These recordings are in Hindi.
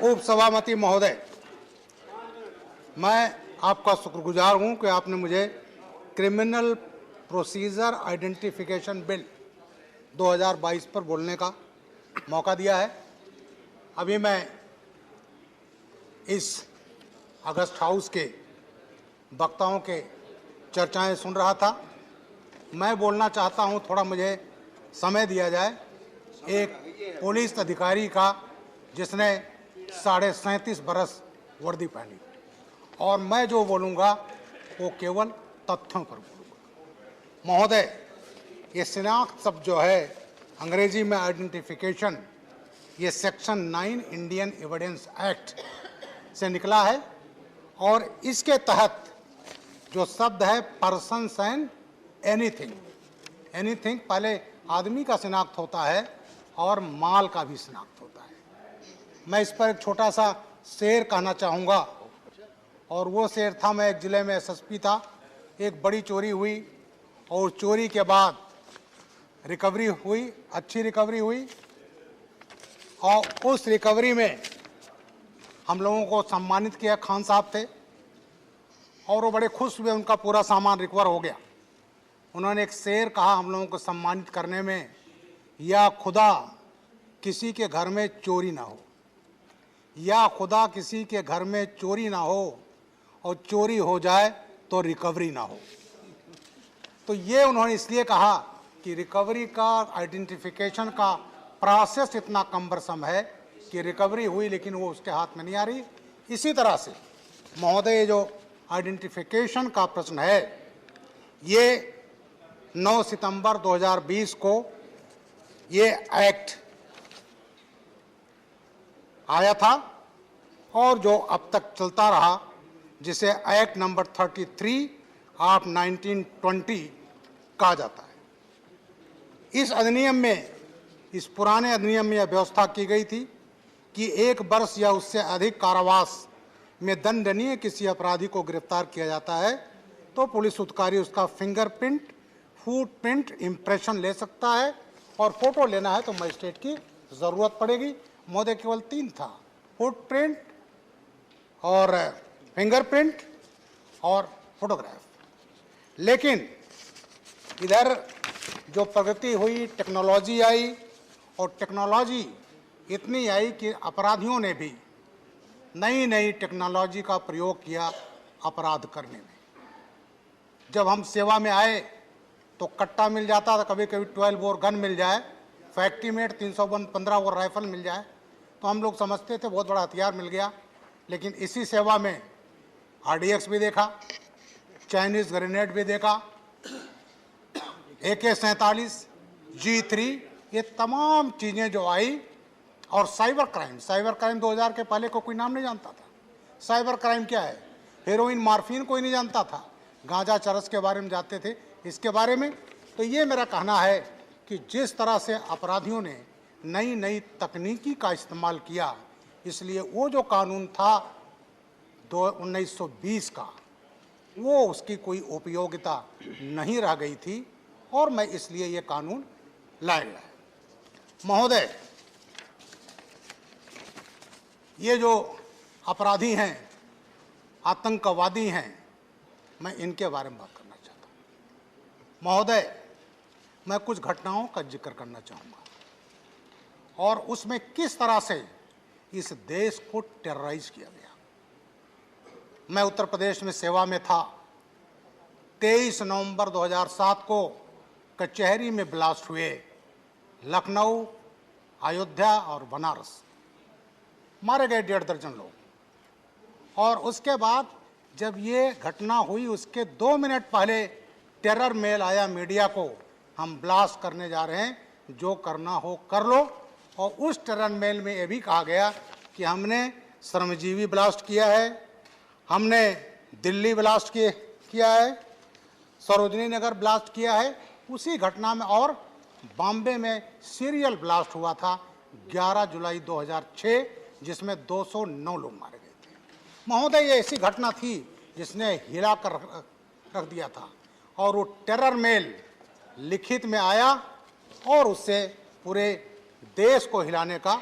उप सभापति महोदय, मैं आपका शुक्रगुजार हूं कि आपने मुझे क्रिमिनल प्रोसीजर आइडेंटिफिकेशन बिल 2022 पर बोलने का मौका दिया है। अभी मैं इस अगस्त हाउस के वक्ताओं के चर्चाएं सुन रहा था। मैं बोलना चाहता हूं, थोड़ा मुझे समय दिया जाए। एक पुलिस अधिकारी का जिसने 37.5 बरस वर्दी पहनी, और मैं जो बोलूँगा वो केवल तथ्यों पर बोलूँगा। महोदय, ये शिनाख्त शब्द जो है अंग्रेजी में आइडेंटिफिकेशन, ये सेक्शन 9 इंडियन एविडेंस एक्ट से निकला है, और इसके तहत जो शब्द है पर्सन्स एंड एनीथिंग, एनीथिंग पहले आदमी का शिनाख्त होता है और माल का भी शिनाख्त होता है। मैं इस पर एक छोटा सा शेर कहना चाहूँगा, और वो शेर था, मैं एक ज़िले में एसएसपी था, एक बड़ी चोरी हुई और चोरी के बाद रिकवरी हुई, अच्छी रिकवरी हुई, और उस रिकवरी में हम लोगों को सम्मानित किया। खान साहब थे और वो बड़े खुश हुए, उनका पूरा सामान रिकवर हो गया। उन्होंने एक शेर कहा हम लोगों को सम्मानित करने में, या खुदा किसी के घर में चोरी ना हो, या खुदा किसी के घर में चोरी ना हो, और चोरी हो जाए तो रिकवरी ना हो। तो ये उन्होंने इसलिए कहा कि रिकवरी का आइडेंटिफिकेशन का प्रोसेस इतना कम्बरसम है कि रिकवरी हुई लेकिन वो उसके हाथ में नहीं आ रही। इसी तरह से महोदय, जो आइडेंटिफिकेशन का प्रश्न है, ये 9 सितंबर 2020 को ये एक्ट आया था, और जो अब तक चलता रहा, जिसे एक्ट नंबर 33 ऑफ 1920 कहा जाता है। इस अधिनियम में, इस पुराने अधिनियम में यह व्यवस्था की गई थी कि 1 वर्ष या उससे अधिक कारावास में दंडनीय किसी अपराधी को गिरफ्तार किया जाता है तो पुलिस अधिकारी उसका फिंगरप्रिंट, फुटप्रिंट इम्प्रेशन ले सकता है, और फोटो लेना है तो मजिस्ट्रेट की ज़रूरत पड़ेगी। महोदय, केवल 3 था, फुटप्रिंट और फिंगरप्रिंट और फोटोग्राफ। लेकिन इधर जो प्रगति हुई, टेक्नोलॉजी आई, और टेक्नोलॉजी इतनी आई कि अपराधियों ने भी नई नई टेक्नोलॉजी का प्रयोग किया अपराध करने में। जब हम सेवा में आए तो कट्टा मिल जाता था, कभी कभी 12 बोर गन मिल जाए, फैक्ट्री मेड 315 बोर राइफल मिल जाए, तो हम लोग समझते थे बहुत बड़ा हथियार मिल गया। लेकिन इसी सेवा में RDX भी देखा, चाइनीज़ ग्रेनेड भी देखा, AK-47, G3, ये तमाम चीज़ें जो आई, और साइबर क्राइम 2000 के पहले को कोई नाम नहीं जानता था। साइबर क्राइम क्या है? हेरोइन, मार्फिन कोई नहीं जानता था, गांजा चरस के बारे में जानते थे, इसके बारे में। तो ये मेरा कहना है कि जिस तरह से अपराधियों ने नई नई तकनीकी का इस्तेमाल किया, इसलिए वो जो कानून था 1920 का, वो उसकी कोई उपयोगिता नहीं रह गई थी, और मैं इसलिए ये कानून लाया गया है। महोदय, ये जो अपराधी हैं, आतंकवादी हैं, मैं इनके बारे में बात करना चाहता हूँ। महोदय, मैं कुछ घटनाओं का जिक्र करना चाहूँगा, और उसमें किस तरह से इस देश को टेरराइज किया गया। मैं उत्तर प्रदेश में सेवा में था। 23 नवंबर 2007 को कचहरी में ब्लास्ट हुए, लखनऊ, अयोध्या और बनारस, मारे गए 1.5 दर्जन लोग। और उसके बाद जब ये घटना हुई, उसके 2 मिनट पहले टेरर मेल आया मीडिया को, हम ब्लास्ट करने जा रहे हैं, जो करना हो कर लो। और उस टेरर मेल में ये भी कहा गया कि हमने श्रमजीवी ब्लास्ट किया है, हमने दिल्ली ब्लास्ट किया है, सरोजनी नगर ब्लास्ट किया है। उसी घटना में और बॉम्बे में सीरियल ब्लास्ट हुआ था 11 जुलाई 2006, जिसमें 209 लोग मारे गए थे। महोदय, ये ऐसी घटना थी जिसने हिला कर रख दिया था, और वो टेरर मेल लिखित में आया और उससे पूरे देश को हिलाने का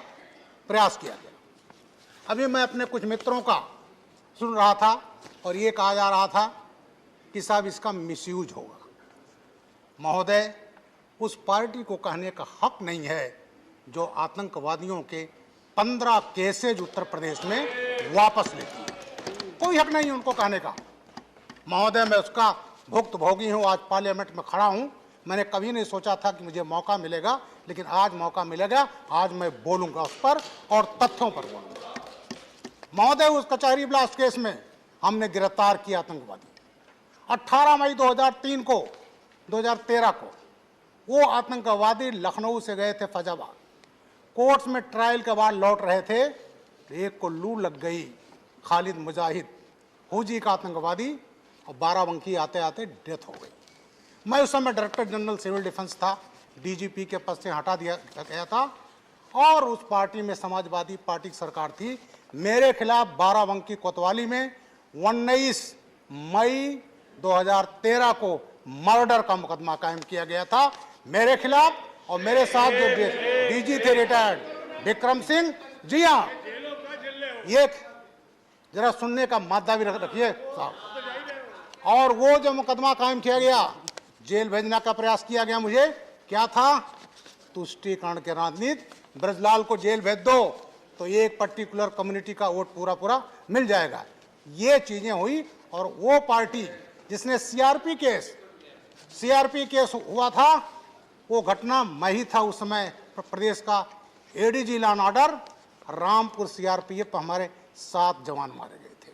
प्रयास किया गया। अभी मैं अपने कुछ मित्रों का सुन रहा था और ये कहा जा रहा था कि साहब इसका मिसयूज होगा। महोदय, उस पार्टी को कहने का हक नहीं है जो आतंकवादियों के 15 केसेज उत्तर प्रदेश में वापस लेती है। कोई हक नहीं उनको कहने का। महोदय, मैं उसका भुक्तभोगी हूँ, आज पार्लियामेंट में खड़ा हूँ। मैंने कभी नहीं सोचा था कि मुझे मौका मिलेगा, लेकिन आज मौका मिलेगा। आज मैं बोलूँगा उस पर और तथ्यों पर बोलूँगा। महोदय, उस कचहरी ब्लास्ट केस में हमने गिरफ्तार किया आतंकवादी। 18 मई 2013 को वो आतंकवादी लखनऊ से गए थे फैजाबाद। कोर्ट्स में ट्रायल के बाद लौट रहे थे, एक को लू लग गई। खालिद मुजाहिद फौजी का आतंकवादी, और बाराबंकी आते आते डेथ हो गई। मैं उस समय डायरेक्टर जनरल सिविल डिफेंस था, डीजीपी के पद से हटा दिया गया था, और उस पार्टी में समाजवादी पार्टी की सरकार थी। मेरे खिलाफ बाराबंकी कोतवाली में 19 मई 2013 को मर्डर का मुकदमा कायम किया गया था मेरे खिलाफ, और मेरे साथ जो डीजी थे रिटायर्ड विक्रम सिंह। जी हाँ, ये जरा सुनने का मादा भी रखिए साहब। और वो जो मुकदमा कायम किया गया, जेल भेजने का प्रयास किया गया मुझे, क्या था? तुष्टीकरण के राजनीति, ब्रजलाल को जेल भेज दो तो एक पर्टिकुलर कम्युनिटी का वोट पूरा पूरा मिल जाएगा। ये चीजें हुई, और वो पार्टी जिसने सीआरपी केस हुआ था, वो घटना मैं ही था उस समय प्रदेश का ADG law and order. Rampur CRPF पर हमारे 7 जवान मारे गए थे।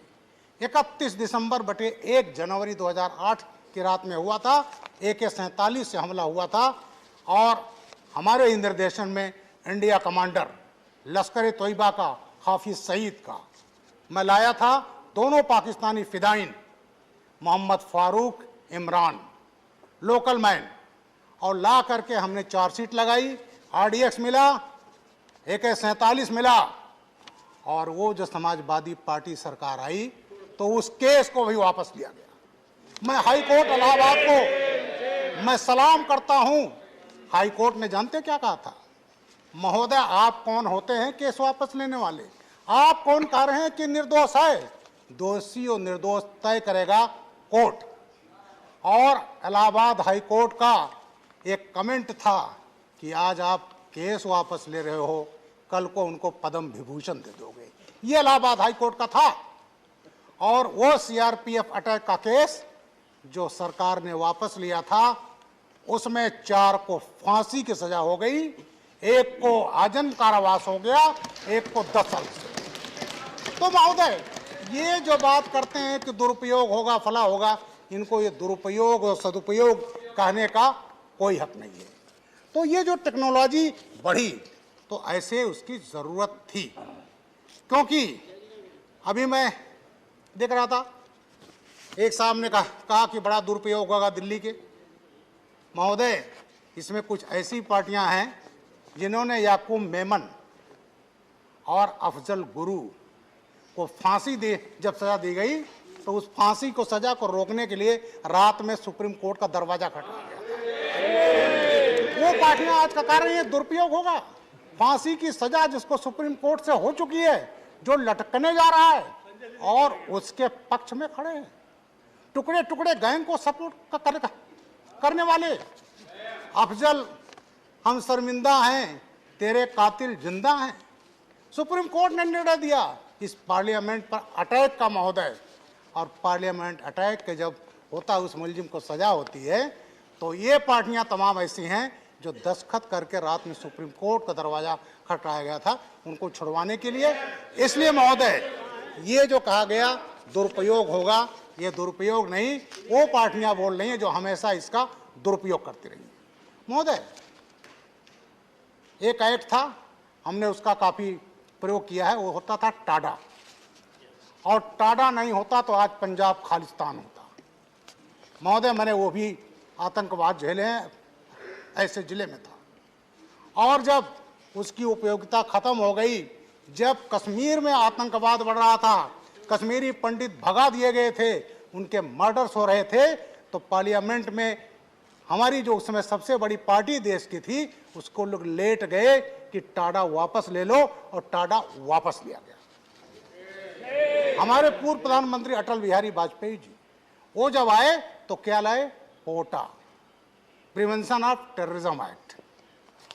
31 दिसंबर बटे 1 जनवरी 2008 की रात में हुआ था। AK-47 से हमला हुआ था, और हमारे निर्देशन में इंडिया कमांडर लश्कर तोयबा का हाफिज सईद का मैं लाया था। दोनों पाकिस्तानी फिदाइन, मोहम्मद फारूक, इमरान, लोकल मैन, और ला करके हमने चार्जशीट लगाई। RDX मिला, AK-47 मिला, और वो जो समाजवादी पार्टी सरकार आई तो उस केस को भी वापस लिया गया। मैं हाई कोर्ट इलाहाबाद को मैं सलाम करता हूं। हाई कोर्ट ने जानते क्या कहा था? महोदय, आप कौन होते हैं केस वापस लेने वाले? आप कौन कह रहे हैं कि निर्दोष है? दोषी और निर्दोष तय करेगा कोर्ट। और इलाहाबाद हाई कोर्ट का एक कमेंट था कि आज आप केस वापस ले रहे हो, कल को उनको पद्म विभूषण दे दोगे। ये इलाहाबाद हाई कोर्ट का था। और वो सीआरपीएफ अटैक का केस जो सरकार ने वापस लिया था, उसमें 4 को फांसी की सजा हो गई, एक को आजीवन कारावास हो गया, एक को 10 साल से। तो महोदय, ये जो बात करते हैं कि दुरुपयोग होगा, फला होगा, इनको ये दुरुपयोग और सदुपयोग कहने का कोई हक नहीं है। तो ये जो टेक्नोलॉजी बढ़ी, तो ऐसे उसकी ज़रूरत थी। क्योंकि अभी मैं देख रहा था, एक साहब ने कहा कि बड़ा दुरुपयोग होगा दिल्ली के। महोदय, इसमें कुछ ऐसी पार्टियां हैं जिन्होंने याकूब मेमन और अफजल गुरु को फांसी जब सजा दी गई, तो उस फांसी को सजा को रोकने के लिए रात में सुप्रीम कोर्ट का दरवाजा खटखटाया गया। वो पार्टियां आज का कह रही है दुरुपयोग होगा। फांसी की सजा जिसको सुप्रीम कोर्ट से हो चुकी है, जो लटकने जा रहा है, और उसके पक्ष में खड़े हैं टुकड़े टुकड़े गैंग को सपोर्ट करने वाले। अफजल, हम शर्मिंदा हैं, तेरे कातिल जिंदा हैं। सुप्रीम कोर्ट ने निर्णय दिया इस पार्लियामेंट पर अटैक का महोदय, और पार्लियामेंट अटैक के जब होता है उस मुलजिम को सजा होती है, तो ये पार्टियां तमाम ऐसी हैं जो दस्तखत करके रात में सुप्रीम कोर्ट का दरवाजा खटखटाया गया था उनको छुड़वाने के लिए। इसलिए महोदय, ये जो कहा गया दुरुपयोग होगा, ये दुरुपयोग नहीं, वो पार्टियां बोल रही हैं जो हमेशा इसका दुरुपयोग करती रही। महोदय, एक एक्ट था, हमने उसका काफ़ी प्रयोग किया है, वो होता था टाडा। और टाडा नहीं होता तो आज पंजाब खालिस्तान होता। महोदय, मैंने वो भी आतंकवाद झेले हैं, ऐसे जिले में था। और जब उसकी उपयोगिता खत्म हो गई, जब कश्मीर में आतंकवाद बढ़ रहा था, कश्मीरी पंडित भगा दिए गए थे, उनके मर्डर्स हो रहे थे, तो पार्लियामेंट में हमारी जो उस समय सबसे बड़ी पार्टी देश की थी, उसको लोग लेट गए कि टाडा वापस ले लो, और टाडा वापस लिया गया। हमारे पूर्व प्रधानमंत्री अटल बिहारी वाजपेयी जी, वो जब आए तो क्या लाए? पोटा, प्रिवेंशन ऑफ टेररिज्म एक्ट,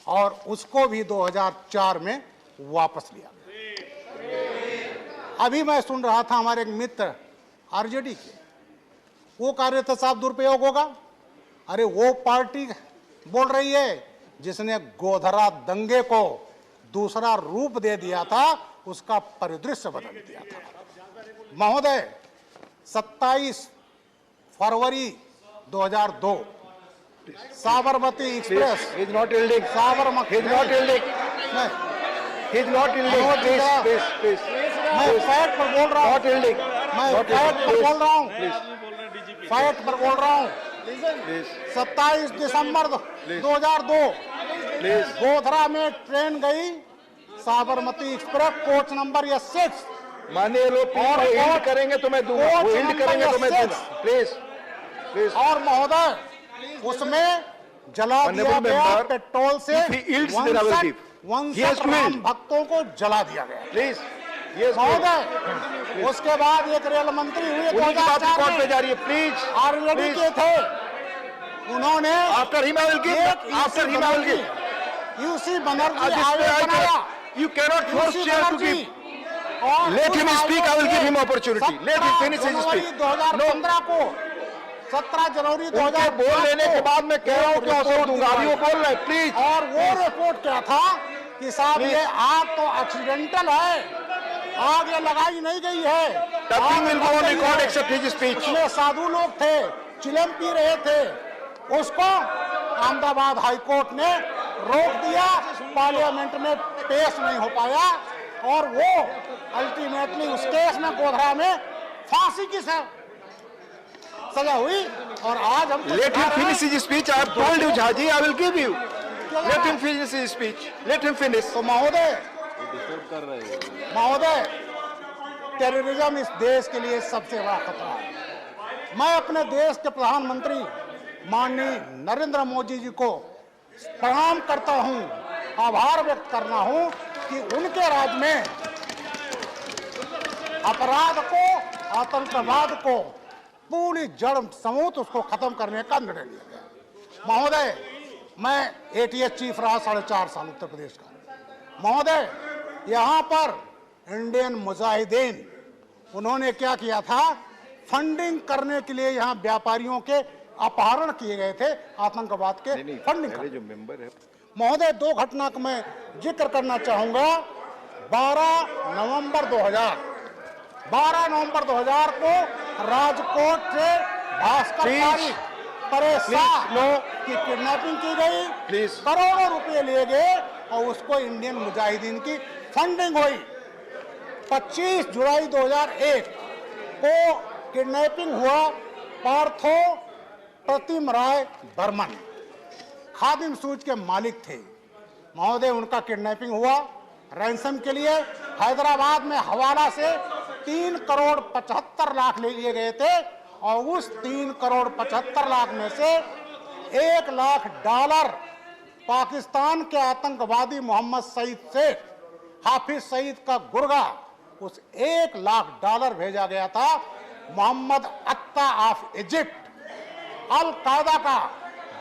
और उसको भी 2004 में वापस लिया गया। अभी मैं सुन रहा था हमारे एक मित्र आरजेडी के, वो कह रहे थे साहब दुरुपयोग होगा। अरे वो पार्टी बोल रही है जिसने गोधरा दंगे को दूसरा रूप दे दिया था, उसका परिदृश्य बदल दिया था। महोदय, 27 फरवरी 2002 साबरमती एक्सप्रेस, साबरमती, मैं फैक्ट पर बोल रहा हूँ, मैं फैक्ट पर बोल रहा हूँ, फैक्ट पर बोल रहा हूँ। 27 दिसंबर 2002 गोधरा में ट्रेन गई, Sabarmati express, coach number S6। माननीय लोग हिंट करेंगे तो मैं दूंगा, हिंट करेंगे तो मैं दूंगा, प्लीज प्लीज। और महोदय, उसमें जला दिया गया पेट्रोल से 59 राम भक्तों को जला दिया गया। प्लीज महोदय, उसके बाद एक रेल मंत्री हुए 2004 में, जा रही है, प्लीज आरजेडी के थे, उन्होंने आफ्टर हिमावल की यूसी बनर्जी आयोग बनाया। You cannot force chair to give. Let him speak. I will give him opportunity. Let him finish his speech. 2015 को 17 जनवरी 2000 बोल लेने के बाद मैं कह रहा हूँ क्या अवसर दूंगा, अभी वो बोल रहे हैं, प्लीज। और वो रिपोर्ट क्या था कि साहब ये आग तो एक्सीडेंटल है, आग ये लगाई नहीं गई है। Nothing will go on record except his speech. उसमें साधु लोग थे, चिलम पी रहे थे, उसको अहमदाबाद हाईकोर्ट ने रोक दिया, पार्लियामेंट में पेश नहीं हो पाया, और वो अल्टीमेटली उस केस में गोधरा में फांसी की सजा हुई। और आज हम Let him finish his speech. I have told you, Jhaji, I will give you. Let him finish his speech. Let him finish. तो महोदय, टेररिज्म इस देश के लिए सबसे बड़ा खतरा है। मैं अपने देश के प्रधानमंत्री माननीय नरेंद्र मोदी जी को प्रणाम करता हूं, आभार व्यक्त करना हूं कि उनके राज में अपराध को, आतंकवाद को पूरी जड़ समूत उसको खत्म करने का निर्णय लिया गया। महोदय, मैं ATS चीफ रहा 4.5 साल उत्तर प्रदेश का। महोदय, यहाँ पर इंडियन मुजाहिदीन, उन्होंने क्या किया था, फंडिंग करने के लिए यहाँ व्यापारियों के अपहरण किए गए थे, आतंकवाद के फंडिंग जो मेंबर है। महोदय, 2 घटना का मैं जिक्र करना चाहूंगा। 12 नवंबर 2000 को राजकोट से भास्कर परेशान की किडनैपिंग की गई, करोड़ों रुपए लिए गए और उसको इंडियन मुजाहिदीन की फंडिंग हुई। 25 जुलाई 2001 को किडनैपिंग हुआ पार्थो प्रतिम राय बर्मन, खादिम सूज के मालिक थे। महोदय, उनका किडनैपिंग हुआ रैंसम के लिए। हैदराबाद में हवाला से 3 करोड़ 75 लाख ले लिए गए थे, और उस 3 करोड़ 75 लाख में से $1 लाख पाकिस्तान के आतंकवादी मोहम्मद सईद शेख, हाफिज सईद का गुर्गा, उस $1 लाख भेजा गया था मोहम्मद अत्ता ऑफ इजिप्ट, अल कायदा का,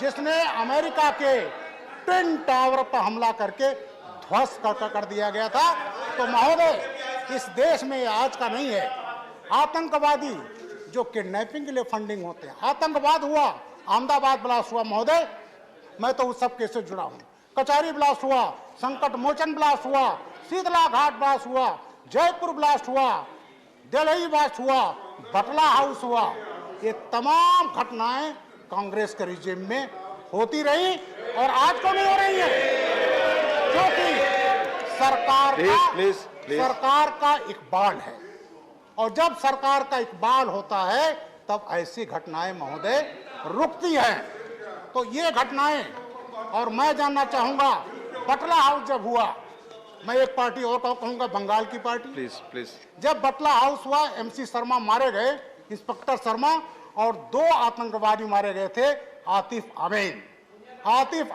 जिसने अमेरिका के ट्विन टावर पर हमला करके ध्वस्त कर दिया गया था। तो महोदय, इस देश में आज का नहीं है। आतंकवादी जो किडनैपिंग के लिए फंडिंग होते हैं, आतंकवाद हुआ, अहमदाबाद ब्लास्ट हुआ महोदय, मैं तो उस सब केस से जुड़ा हूं। कचहरी ब्लास्ट हुआ, संकट मोचन ब्लास्ट हुआ, शीतला घाट ब्लास्ट हुआ, जयपुर ब्लास्ट हुआ, दिल्ली ब्लास्ट हुआ, बटला हाउस हुआ। ये तमाम घटनाएं कांग्रेस के रिजीम में होती रही और आज को नहीं हो रही है, क्योंकि सरकार का इकबाल है, और जब सरकार का इकबाल होता है तब ऐसी घटनाएं महोदय रुकती हैं। तो ये घटनाएं, और मैं जानना चाहूंगा, बटला हाउस जब हुआ, मैं एक पार्टी और कहूंगा, बंगाल की पार्टी, प्लीज जब बटला हाउस हुआ, MC शर्मा मारे गए, इंस्पेक्टर शर्मा, और 2 आतंकवादी मारे गए थे, आतिफ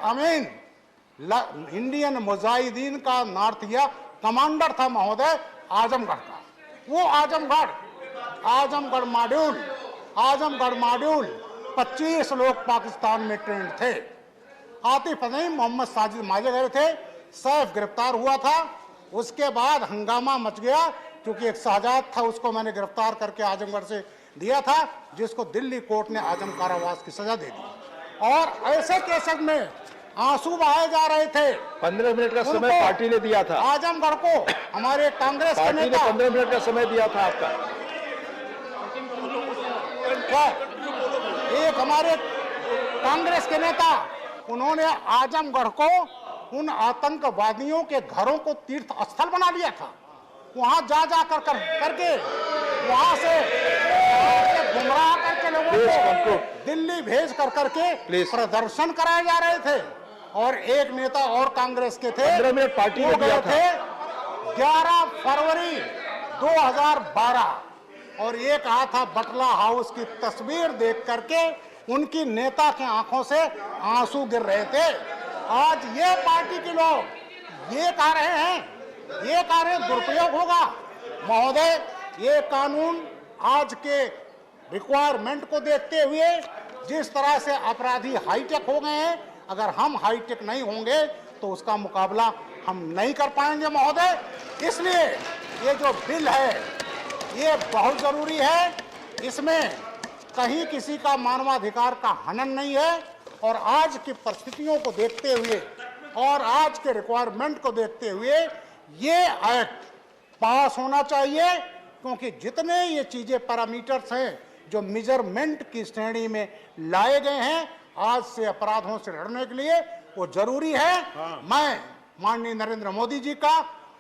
अमीन इंडियन मुजाहिदीन का नॉर्थ इंडिया कमांडर था महोदय, आजमगढ़ का। वो आजमगढ़ मॉड्यूल 25 लोग पाकिस्तान में ट्रेंड थे। आतिफ अजीम, मोहम्मद साजिद मारे गए थे, सैफ गिरफ्तार हुआ था। उसके बाद हंगामा मच गया क्योंकि एक शहजाद था, उसको मैंने गिरफ्तार करके आजमगढ़ से दिया था, जिसको दिल्ली कोर्ट ने आजम कारावास की सजा दे दी। और ऐसे केसेस में आंसू बहाए जा रहे थे। 15 मिनट का समय पार्टी ने दिया था आजमगढ़ को। हमारे कांग्रेस के पार्टी ने नेता 15 मिनट का समय दिया था आपका। एक हमारे कांग्रेस के नेता, उन्होंने आजमगढ़ को उन आतंकवादियों के घरों को तीर्थ स्थल बना लिया था। वहां जा करके वहां से गुमराह करके लोगों को दिल्ली भेज करके प्रदर्शन कराए जा रहे थे। और एक नेता और कांग्रेस के थे, 15 मिनट पार्टी वो ने दिया गए थे 11 फरवरी 2012 और ये कहा था बटला हाउस की तस्वीर देख करके उनकी नेता के आंखों से आंसू गिर रहे थे। आज ये पार्टी के लोग ये कह रहे हैं दुरुपयोग होगा। महोदय, ये कानून आज के रिक्वायरमेंट को देखते हुए जिस तरह से अपराधी हाईटेक हो गए हैं, अगर हम हाईटेक नहीं होंगे तो उसका मुकाबला हम नहीं कर पाएंगे महोदय। इसलिए ये जो बिल है ये बहुत जरूरी है। इसमें कहीं किसी का मानवाधिकार का हनन नहीं है। और आज की परिस्थितियों को देखते हुए और आज के रिक्वायरमेंट को देखते हुए ये एक्ट पास होना चाहिए, क्योंकि जितने ये चीजें पैरामीटर्स हैं जो मेजरमेंट की श्रेणी में लाए गए हैं आज से अपराधों से लड़ने के लिए, वो जरूरी है। मैं माननीय नरेंद्र मोदी जी का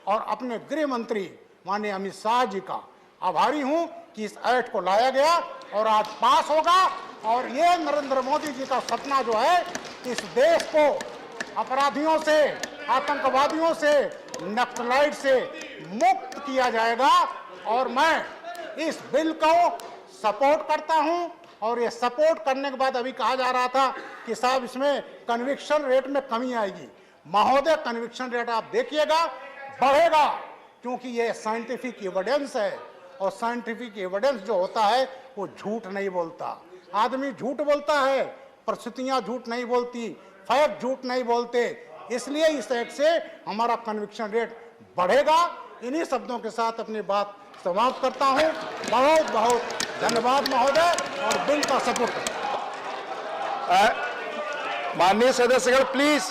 और अपने गृह मंत्री माननीय अमित शाह जी का आभारी हूं कि इस एक्ट को लाया गया और आज पास होगा। और ये नरेंद्र मोदी जी का सपना जो है, इस देश को अपराधियों से, आतंकवादियों से, नक्सलाइट से मुक्त किया जाएगा। और मैं इस बिल को सपोर्ट करता हूं। और ये सपोर्ट करने के बाद अभी कहा जा रहा था कि साहब इसमें कन्विक्शन रेट में कमी आएगी। महोदय, कन्विक्शन रेट आप देखिएगा बढ़ेगा, क्योंकि ये साइंटिफिक एविडेंस है। और साइंटिफिक एविडेंस जो होता है वो झूठ नहीं बोलता। आदमी झूठ बोलता है, परिस्थितियां झूठ नहीं बोलती, फैक्ट झूठ नहीं बोलते। इसलिए इस एक्ट से हमारा कन्विक्शन रेट बढ़ेगा। इन्हीं शब्दों के साथ अपनी बात समाप्त करता हूं। बहुत बहुत धन्यवाद महोदय, और बिल का सपोर्ट। माननीय सदस्यगण, प्लीज